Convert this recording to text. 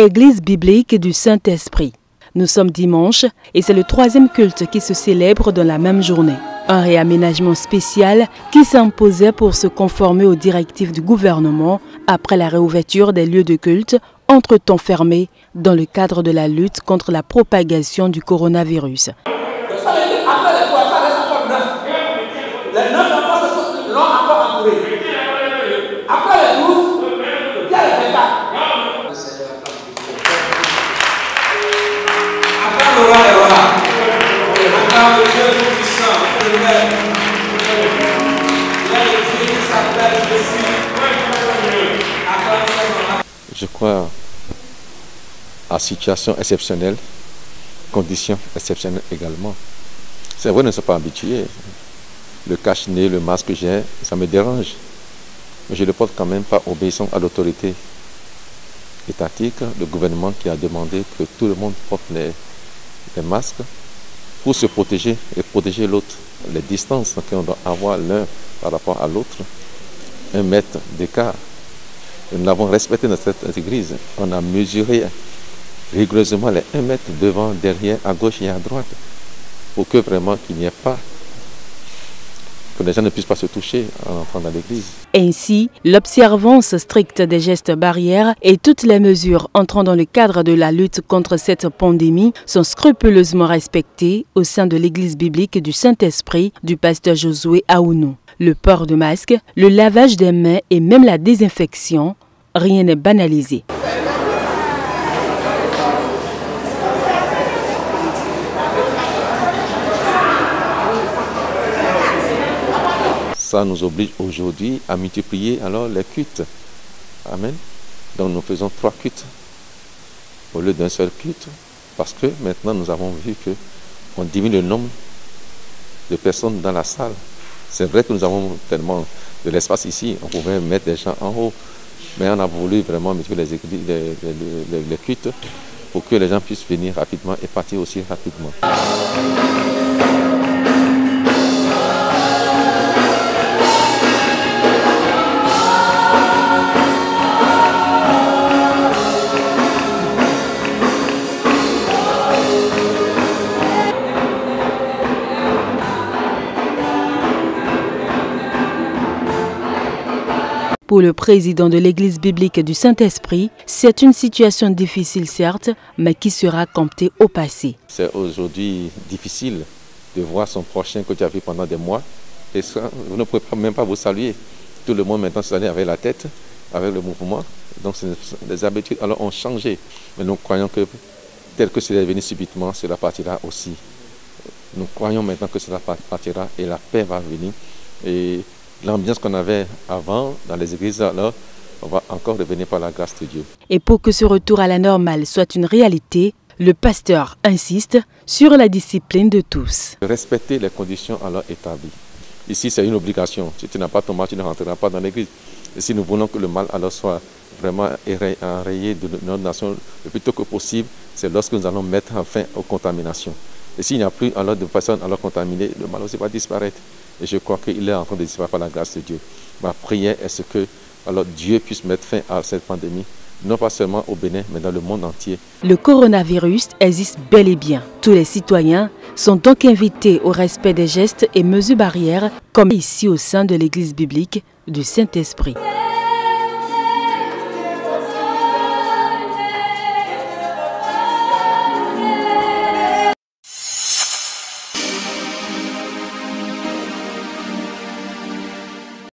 Église biblique du Saint-Esprit. Nous sommes dimanche et c'est le 3e culte qui se célèbre dans la même journée. Un réaménagement spécial qui s'imposait pour se conformer aux directives du gouvernement après la réouverture des lieux de culte entre-temps fermés dans le cadre de la lutte contre la propagation du coronavirus. Les 9 enfants l'ont encore entouré. Après les 12, il y a les 24. Acclame le roi des rois. Acclame le Dieu tout-puissant, le Père. Il y a le Dieu qui s'appelle Jésus. Acclame son nom. Je crois à situation exceptionnelle, conditions exceptionnelles également. C'est vrai, nous ne sommes pas habitués. Le cache-nez, le masque que j'ai, ça me dérange. Mais je le porte quand même par obéissance à l'autorité étatique, le gouvernement qui a demandé que tout le monde porte les masques pour se protéger et protéger l'autre. Les distances qu'on doit avoir l'un par rapport à l'autre, 1 mètre d'écart. Nous l'avons respecté dans cette église. On a mesuré rigoureusement les 1 mètre devant, derrière, à gauche et à droite, pour que vraiment qu'il n'y ait pas, que les gens ne puissent pas se toucher en entrant dans l'église. Ainsi, l'observance stricte des gestes barrières et toutes les mesures entrant dans le cadre de la lutte contre cette pandémie sont scrupuleusement respectées au sein de l'église biblique du Saint-Esprit du pasteur Josué Aounou. Le port de masque, le lavage des mains et même la désinfection, rien n'est banalisé. Ça nous oblige aujourd'hui à multiplier alors les cultes. Amen. Donc nous faisons 3 cultes au lieu d'un seul culte, parce que maintenant nous avons vu qu'on diminue le nombre de personnes dans la salle. C'est vrai que nous avons tellement de l'espace ici, on pouvait mettre des gens en haut, mais on a voulu vraiment mettre les cultes pour que les gens puissent venir rapidement et partir aussi rapidement. Pour le président de l'église biblique du Saint-Esprit, c'est une situation difficile certes, mais qui sera comptée au passé. C'est aujourd'hui difficile de voir son prochain que tu as vu pendant des mois. Et ça, vous ne pouvez même pas vous saluer. Tout le monde maintenant se salue avec la tête, avec le mouvement. Donc les habitudes alors ont changé. Mais nous croyons que tel que cela est venu subitement, cela partira aussi. Nous croyons maintenant que cela partira et la paix va venir. Et l'ambiance qu'on avait avant dans les églises, alors, on va encore revenir par la grâce de Dieu. Et pour que ce retour à la normale soit une réalité, le pasteur insiste sur la discipline de tous. Respecter les conditions alors établies. Ici, c'est une obligation. Si tu n'as pas ton masque, tu ne rentreras pas dans l'église. Et si nous voulons que le mal alors soit vraiment enrayé de notre nation le plus tôt que possible, c'est lorsque nous allons mettre fin aux contaminations. Et s'il n'y a plus alors de personnes alors contaminées, le mal aussi va disparaître. Et je crois qu'il est en train de disparaître par la grâce de Dieu. Ma prière est que alors Dieu puisse mettre fin à cette pandémie, non pas seulement au Bénin, mais dans le monde entier. Le coronavirus existe bel et bien. Tous les citoyens sont donc invités au respect des gestes et mesures barrières, comme ici au sein de l'église biblique du Saint-Esprit.